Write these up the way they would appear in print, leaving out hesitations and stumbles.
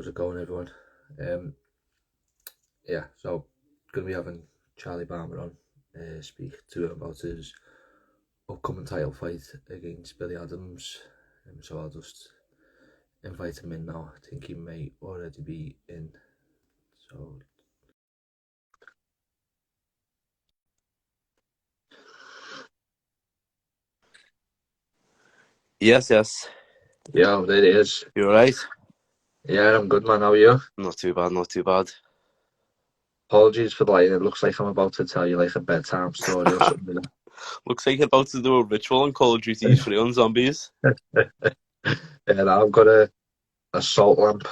How's it going, everyone? Um, yeah, so going to be having Charlie Balmer on, speak to him about his upcoming title fight against Billy Adams. So I'll just invite him in now. I think he may already be in. So Yes, yes. yeah, there it is. You're right. Yeah, I'm good, man. How are you? Not too bad, not too bad. Apologies for the light. It looks like I'm about to tell you like a bedtime story or something. Looks like you're about to do a ritual on Call of Duty 3 on zombies. Yeah, I've got a salt lamp.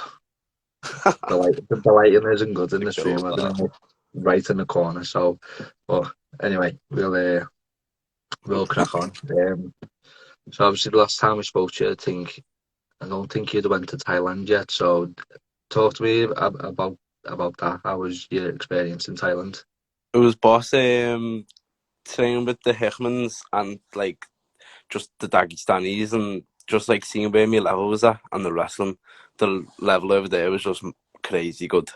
The lighting isn't good in this room. I've been right in the corner. So, but anyway, we'll crack on. So obviously the last time we spoke to you, I don't think you'd went to Thailand yet. So talk to me about that. How was your experience in Thailand? It was boss training with the Hickmans and like just the Dagestanis and just like seeing where my level was at and the wrestling. The level over there was just crazy good.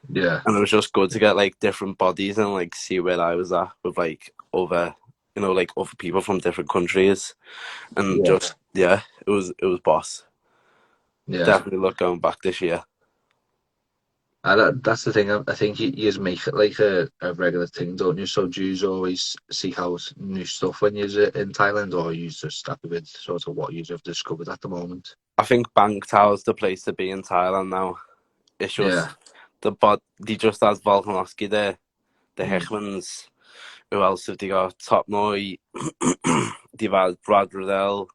Yeah, And it was just good to get like different bodies and like see where I was at with like other like other people from different countries. And yeah, just it was boss. yeah. Definitely look going back this year. That's the thing. I think you just make it like a regular thing, don't you? So do you always seek out new stuff when you're in Thailand, or you just happy with sort of what you've discovered at the moment? I think Bangtau's the place to be in Thailand now. It's Yeah. just they just has Volkanovski there, the Mm. Hickmans. Who else have they got? Top Noi, they've had Brad Riddell,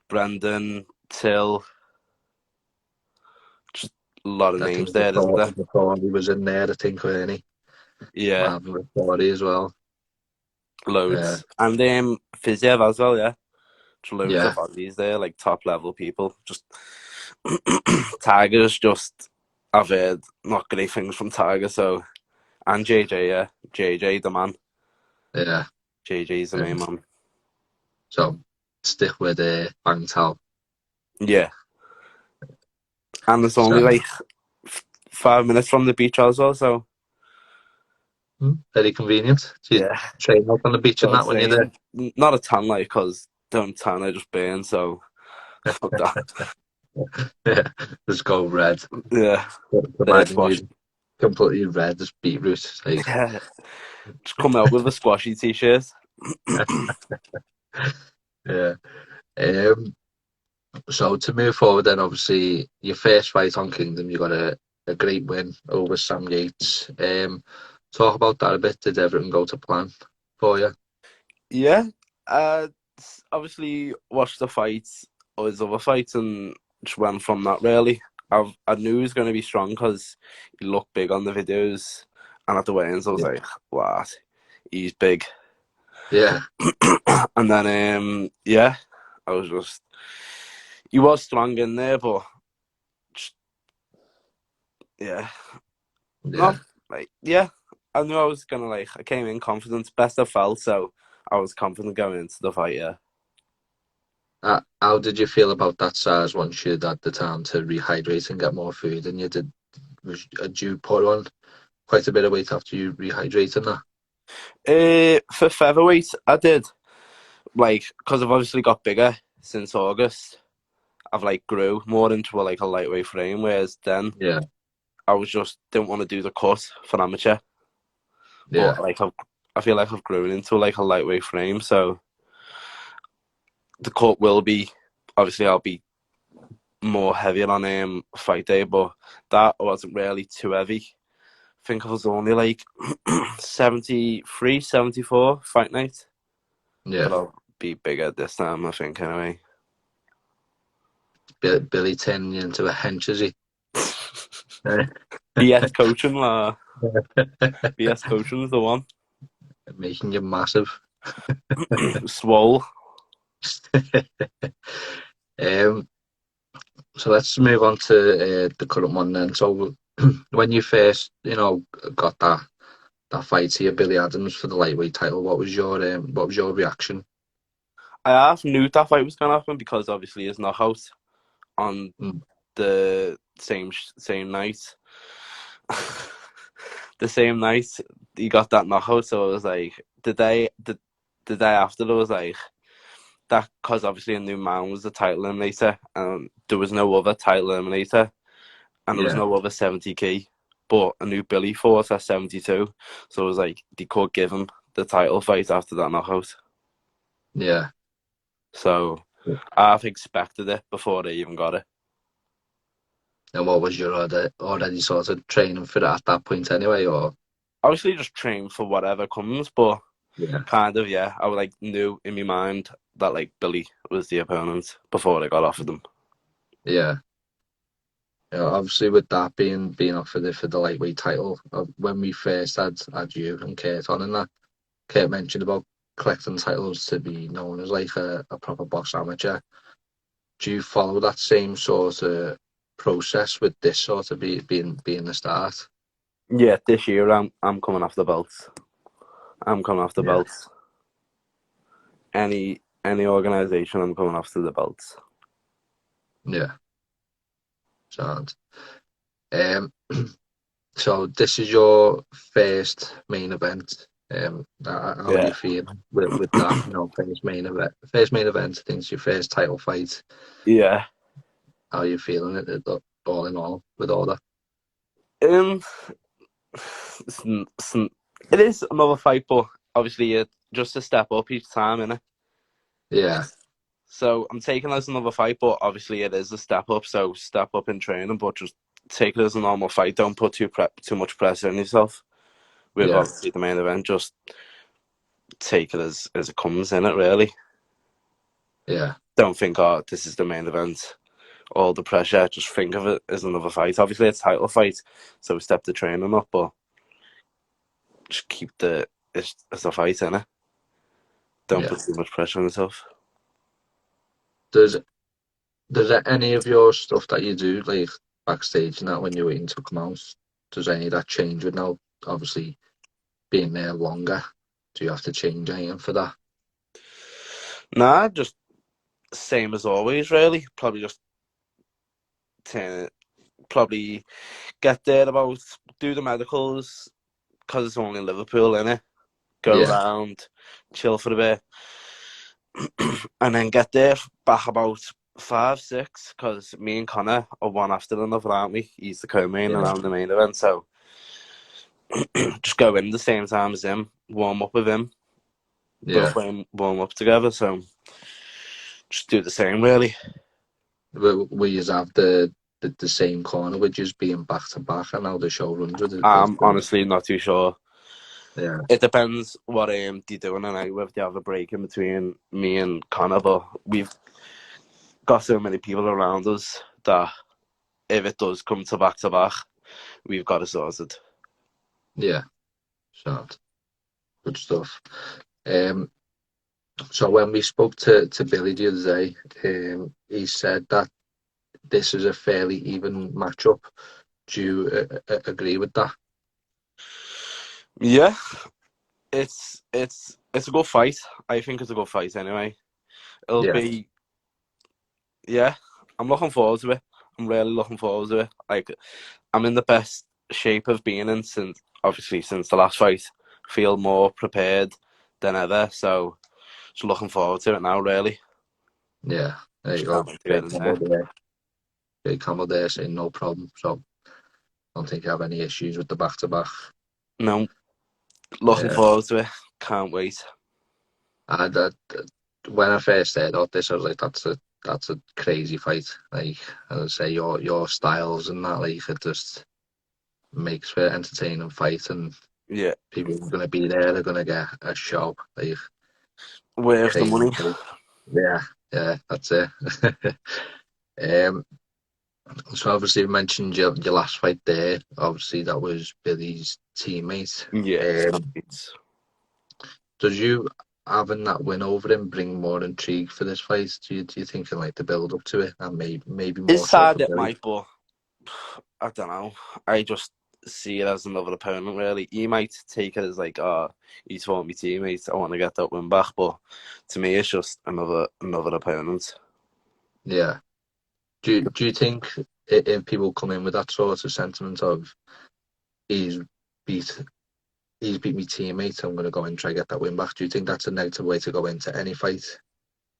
Brendan, Till, just a lot of I names think there, isn't there? before he was in there, I think, weren't he? Yeah, Marvin McCory as well. Yeah, loads. And Fiziev as well, yeah. Just loads of yeah, bodies there, like top level people. Just Tigers, just I've heard not great things from Tiger, so and JJ, yeah. JJ the man. yeah. JJ's the Yeah. main man. So stick with Bang Tao. Yeah. And it's So only like 5 minutes from the beach as well, so very convenient. Do you yeah. train out on the beach and Got a that when you're there? train. Not a ton, like, because don't tan, I just burn, so fuck that. Yeah, just go red. Yeah. Imagine Squash. you completely red as beetroot. Like, Yeah. Just come out with a squashy t-shirt. yeah. Um, so to move forward, then obviously your first fight on Kingdom, you got a great win over Sam Yates. Talk about that a bit. Did everything go to plan for you? Yeah. Uh, Obviously watched the fights or his other fights and just went from that really. I knew he was going to be strong because he looked big on the videos and at the weigh-ins I was Yeah. like, what? He's big. Yeah. And then yeah, I was just he was strong in there, but just, yeah, Yeah. not like yeah. I knew I was gonna like. I came in confident, best I felt, so I was confident going into the fight. Yeah, How did you feel about that size once you'd had the time to rehydrate and get more food? And you did, did you put on quite a bit of weight after you rehydrated and that? for featherweight, I did like because I've obviously got bigger since August. I've like grew more into a lightweight frame, whereas then Yeah. I was just didn't want to do the cut for amateur. Yeah. But I feel like I've grown into like a lightweight frame, so the cut will be obviously I'll be more heavier on fight day, but that wasn't really too heavy. I think I was only like 73, 74 fight night, but Yeah. I'll be bigger this time, I think, anyway. Billy turning you into a hench, is he? BS coaching, BS coaching is the one. Making you massive. Swole. um, so let's move on to the current one then. So when you first, got that fight to your Billy Adams for the lightweight title, what was your reaction? I half knew that fight was going to happen because obviously his knockout on Mm. the same night. The same night he got that knockout, so it was like the day after, it was like that, because obviously a new man was the title eliminator, and there was no other title eliminator, and there was Yeah, no other 70 kg, but a new Billy fought at 72, so it was like they could give him the title fight after that knockout. yeah. So I've expected it before they even got it. And what was your already sort of training for it at that point anyway, or? Obviously just train for whatever comes, but Yeah, kind of, yeah. I like knew in my mind that like Billy was the opponent before they got offered him. yeah. Yeah, obviously with that being offered it for the lightweight title, when we first had you and Kurt on, and that Kurt mentioned about collecting titles to be known as like a proper boss amateur. Do you follow that same sort of process with this sort of being the start? Yeah, this year I'm coming off the belts. I'm coming off the Yeah, belts. Any organization, I'm coming off to the belts. yeah. Sound. Um, so this is your first main event. How are you Yeah, feeling with that? You know, first main event. First main event. I think it's your first title fight. yeah. How are you feeling all in all with all that? Um, it's, it's, it is another fight, but obviously just a step up each time, innit? Yeah, So I'm taking it as another fight, but obviously it is a step up. So step up in training, but just take it as a normal fight. Don't put too much pressure on yourself. With yeah, obviously the main event, just take it as it comes in it. Really, yeah, don't think, oh, this is the main event. All the pressure. Just think of it as another fight. Obviously, it's a title fight, so step the training up, but just keep it's a fight in it. Don't yeah. put too much pressure on yourself. Does does any of your stuff that you do like backstage and that when you're waiting to come out, does any of that change with now? Obviously, being there longer, do you have to change anything for that? Nah, just same as always. Really, probably just turn it. Probably get there about, do the medicals because it's only Liverpool, innit? Go Yeah, around, chill for a bit, and then get there back about 5, 6. Because me and Connor are one after another, aren't we? He's the co-main and yeah, I'm the main event, so just go in the same time as him, warm up with him, yeah. both warm up together. So just do the same, really. We just have the same corner, which is being back to back, and how the show runs with I'm honestly not too sure. yeah, It depends what they're doing, and if they have a break in between me and Connor. But we've got so many people around us that if it does come to back, we've got it sorted. yeah. So good stuff. Um, so when we spoke to Billy the other day, he said that this is a fairly even matchup. Do you agree with that? Yeah, it's a good fight. I think it's a good fight anyway. It'll Yeah, be, yeah. I'm looking forward to it. I'm really looking forward to it. Like, I'm in the best shape of being in since the last fight. Feel more prepared than ever. So just looking forward to it now. Really, yeah. There you just go. can't wait to get Great in combo there. there. Great combo there, saying no problem. So I don't think you have any issues with the back to back. No, looking Yeah. forward to it. Can't wait. That when I first heard about this, I was like, that's a crazy fight. Like, as I say, your styles and that, like, it just makes for an entertaining fight, and Yeah, people are gonna be there. They're gonna get a show. Like, where's the crazy money? fight. Yeah, yeah, that's it. um, so obviously you mentioned your last fight there. Obviously that was Billy's teammate. Yeah, Um, does you having that win over him bring more intrigue for this fight? Do you think in like the build up to it, and maybe more it's so sad for it Billy? might, but I don't know. I just see it as another opponent. Really, he might take it as like, oh, he's fought my teammate. I want to get that win back, but to me, it's just another opponent. Yeah. Do you think? if people come in with that sort of sentiment of he's beat me teammate, I'm going to go and try to get that win back. Do you think that's a negative way to go into any fight?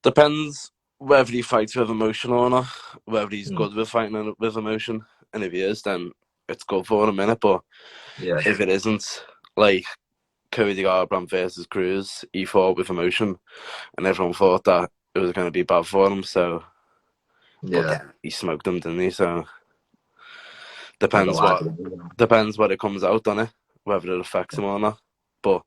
Depends whether he fights with emotion or not, whether he's good with fighting with emotion. And if he is, then it's good for a minute. But if it isn't, like Cody Garbrandt versus Cruz, he fought with emotion, and everyone thought that it was going to be bad for him. So, but he smoked him, didn't he? So, depends what it comes out on it, whether it affects him or not. But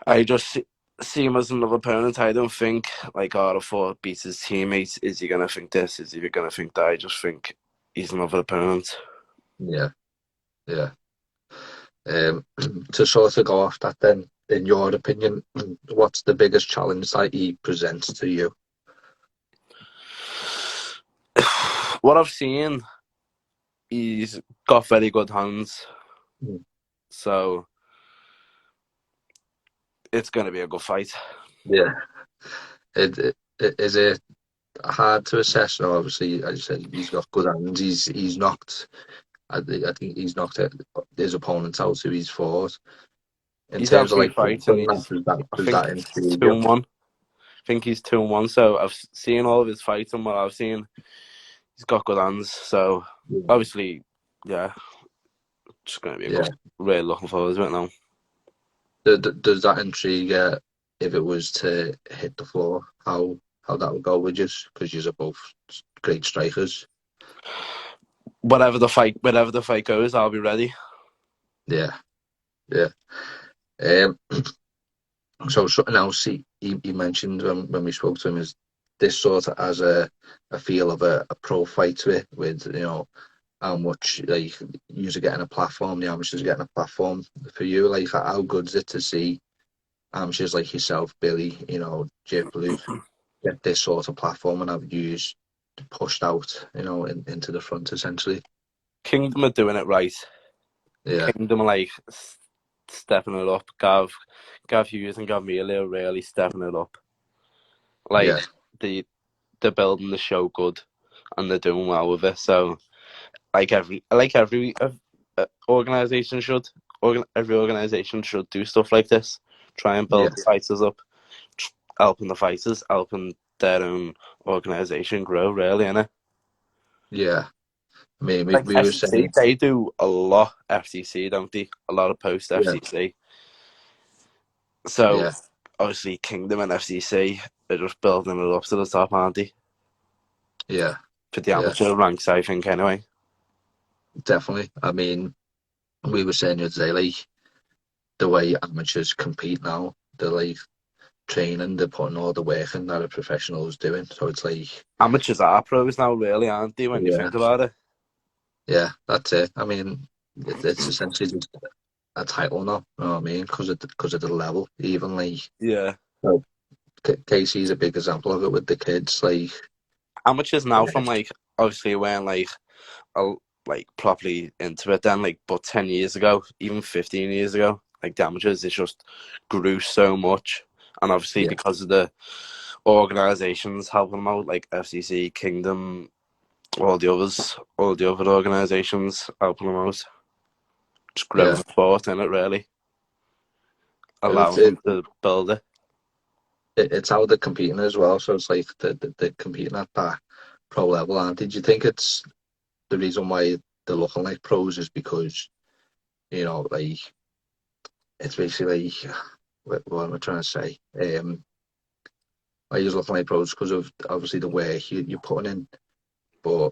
I just see him as another opponent. I don't think like Ford beats his teammates. Is he going to think this? Is he going to think that? I just think he's another opponent. Yeah. To sort of go off that then, in your opinion, what's the biggest challenge that he presents to you? What I've seen, he's got very good hands. So it's going to be a good fight. Yeah. Is it hard to assess? No, obviously, as you said, he's got good hands. He's knocked. I think he's knocked his opponents out who he's fought. In he's had terms of 3 like fights, and does that intrigue 2-1. I think he's 2-1. So I've seen all of his fights, and what I've seen, he's got good hands. So obviously, yeah, just going to be a good. Really looking forward to it now. Does that intrigue if it was to hit the floor? How that would go with you? Because you're both great strikers. Whatever the fight goes, I'll be ready. Yeah. So now, see, he mentioned when we spoke to him, is this sort of as a feel of a pro fight to it, with how much like you're getting a platform, the amateurs getting a platform for you. Like, how good is it to see amateurs like yourself, Billy, Jip Blue, get this sort of platform and have you pushed out, into the front essentially? Kingdom are doing it right. Yeah. Kingdom are like stepping it up. Gav Hughes and Gav Mealy are really stepping it up. Like they're building the show good, and they're doing well with it. So, like every organization should. Every organization should do stuff like this. Try and build the fighters up, helping the fighters, helping their own organization grow. Really, innit? Yeah. I mean, we FCC, were saying they do a lot. FCC, don't they? A lot of post FCC. So obviously, Kingdom and FCC are just building it up to the top, aren't they? Yeah. For the amateur ranks, I think, anyway. Definitely. I mean, we were saying the other day, like, the way amateurs compete now, they're like training, they're putting all the work in that a professional is doing. So it's like amateurs are pros now, really, aren't they? When you think about it. Yeah, that's it. I mean, it's essentially just a title now. You know what I mean? Because of the level, even like Casey's a big example of it with the kids. Like amateurs now, from like obviously weren't like properly into it then, like, but 10 years ago, even 15 years ago, like the amateurs, it just grew so much, and obviously because of the organizations helping them out, like FCC, Kingdom, all the other organizations helping them out, just growing the sport in it, really allowing them to build it. It's how they're competing as well. So it's like they're competing at that pro level. And did you think it's the reason why they're looking like pros is because like it's basically what am I trying to say? Why you're looking like pros because of obviously the work you're putting in, but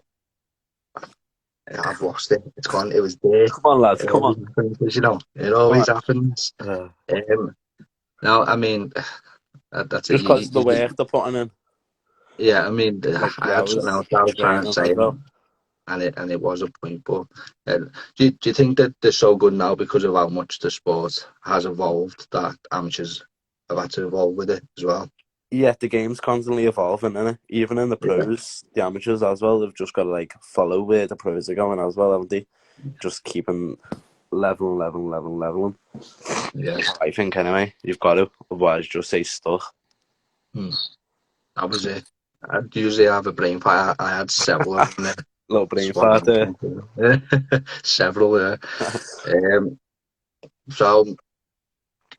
I've lost it. It's gone. It was there. Come on, lads. Come on. It always happens. Now, I mean, that's just because of the work they're putting in. Yeah, I mean, like I had something else I was trying to say, and it was a point. But do you think that they're so good now because of how much the sport has evolved that amateurs have had to evolve with it as well? Yeah, the game's constantly evolving, innit? Even in the pros, the amateurs as well, they've just got to like follow where the pros are going as well, haven't they? Just keeping leveling. Yeah, I think anyway, you've got to, otherwise just say stuck. That was it. I usually have a brain fire. I had several of them there. Little brain spot fart there. on. Several, yeah. So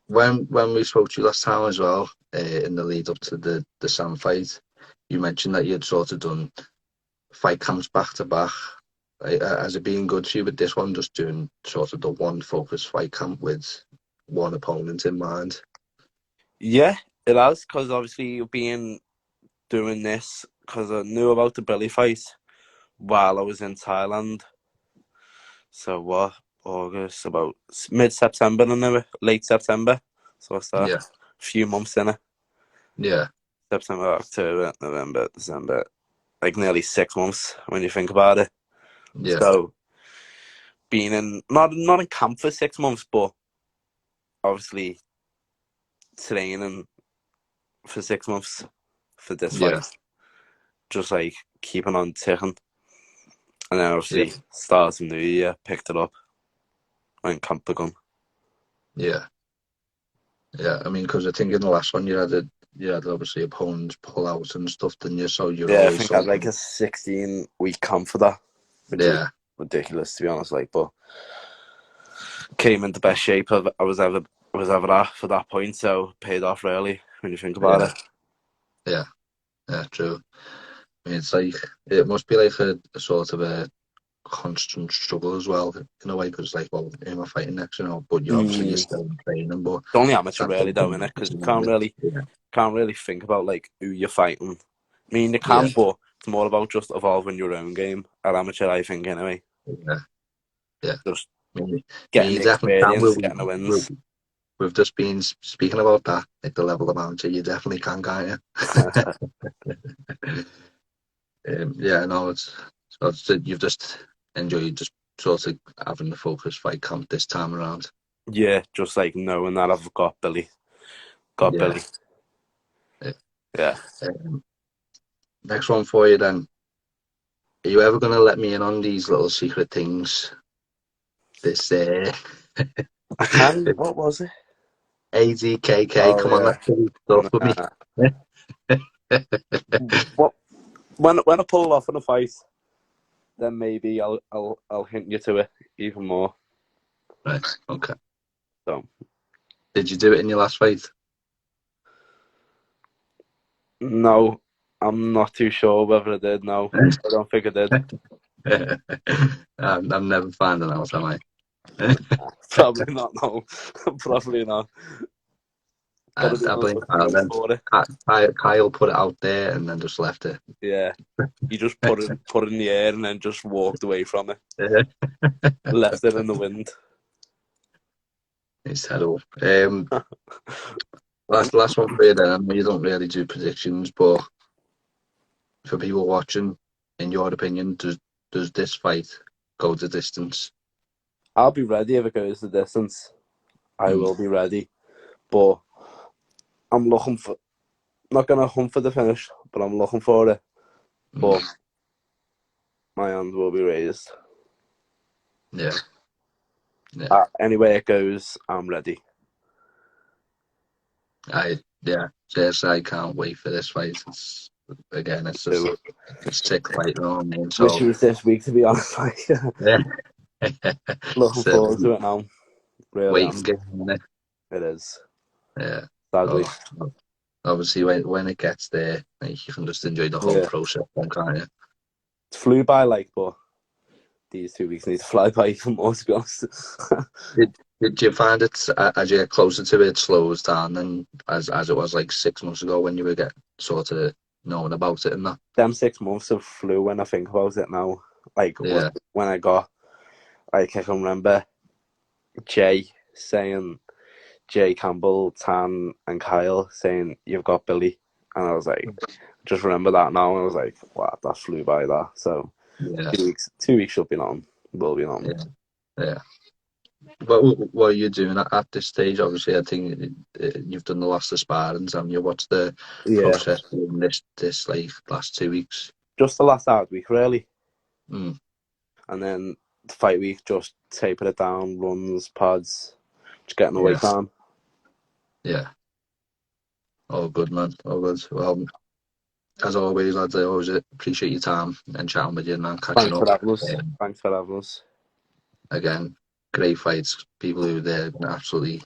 when we spoke to you last time as well, in the lead up to the Sam fight, you mentioned that you had sort of done fight camps back to back. Has it been good for you with this one, just doing sort of the one focus fight camp with one opponent in mind? Yeah, it has, because obviously you've been doing this because I knew about the Billy fight while I was in Thailand. So what? August, about mid-September, I knew it, late September. So I started Yeah, a few months in it. yeah, September, October, November, December, like nearly 6 months when you think about it. yeah, So being in not in camp for 6 months, but obviously training for 6 months for this yeah, fight, just like keeping on ticking. And then yeah, obviously start of the new year, picked it up when camp begun. yeah, yeah. I mean, because I think in the last one you had obviously opponents pull out and stuff, didn't you? So you're Yeah, I always think I had sort like of a 16-week camp for that, which was yeah, ridiculous to be honest. Like, but came into best shape I was ever at for that point, so paid off really when you think about yeah, it. yeah, yeah. True. I mean, it's like it must be like a sort of a constant struggle as well in a way because like, well, who am I fighting next? You know, but you obviously you're Mm. still in training, but It's only amateur that's really though, innit? Because you yeah, can't really think about like who you're fighting. I mean, you yeah, can, but it's more about just evolving your own game at amateur. I think anyway, yeah, yeah. just I mean, getting you the definitely can. experience, getting the wins. We've just been speaking about that at the level of amateur. You definitely can, can't you? Yeah, no, you've just enjoyed just sort of having the focus fight camp this time around. Yeah, just like knowing that I've got Yeah. Billy. Yeah. Yeah. Um, Next one for you then. Are you ever going to let me in on these little secret things? This I can. What was it? AZKK, Oh come on, yeah. let's do stuff for me. Nah. What when I pull off in a fight, then maybe I'll hint you to it even more. Right, okay. So Did you do it in your last fight? no, I'm not too sure whether I did. No, I don't think I did. I'm never finding out, am I? Probably not. No, probably not. Got to do I all blame the Kyle things then. for it. Kyle put it out there and then just left it. Yeah, he just put it in the air and then just walked away from it, left it in the wind. It's terrible. Last one for you then. I know you don't really do predictions, but for people watching, in your opinion, does this fight go the distance? I'll be ready if it goes the distance. I Mm, will be ready, but I'm looking for. Not gonna hunt for the finish, but I'm looking for it. But mm, my hand will be raised. yeah, yeah. Any way it goes, I'm ready. Yeah. Yes, I can't wait for this fight. It's just So, a sick fight, you know what I mean? wish So it was this week to be honest. Like, yeah, looking so forward to it now. Really am. waiting game, isn't it? It is. Yeah. Sadly. Oh, obviously, when it gets there, like, you can just enjoy the whole Yeah. process, can't you? It flew by like, but these 2 weeks need to fly by even more to be honest. Did you find it as you get closer to it, it slows down, and as it was like 6 months ago when you were get sort of knowing about it and that? Them 6 months have flew when I think about it now. Like Yeah, when I got, like I can remember Jay saying, Jay Campbell, Tan, and Kyle saying, "You've got Billy," and I was like, just remember that now. And I was like, "Wow, that flew by that." So yeah, 2 weeks should be on, will be on. yeah, yeah. What are you doing at this stage? Obviously, I think you've done the last of sparrings, haven't you? What's the Yeah, process in this like last 2 weeks? just the last hard week really, Mm, and then the fight week just taping it down, runs, pads, just getting the weight yeah, down. yeah. Oh, good man. Oh, good. Well, as always, lads, I always appreciate your time and chatting with you and catching Thanks for up. having us. Thanks for having us. Again, great fights. People who there absolutely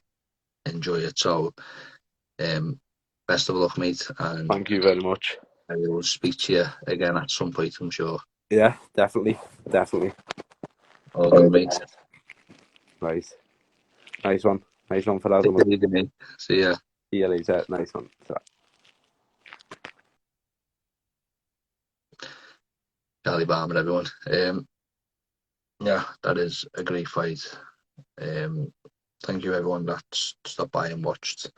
enjoy it. So, best of luck, mate. And Thank you very much. I will speak to you again at some point, I'm sure. Yeah, definitely. All good, mate. Right. Nice one for Take having it us. easy, mate. See ya. See you later. Nice one. Charlie Balmer, everyone. Yeah, that is a great fight. Thank you, everyone that stopped by and watched.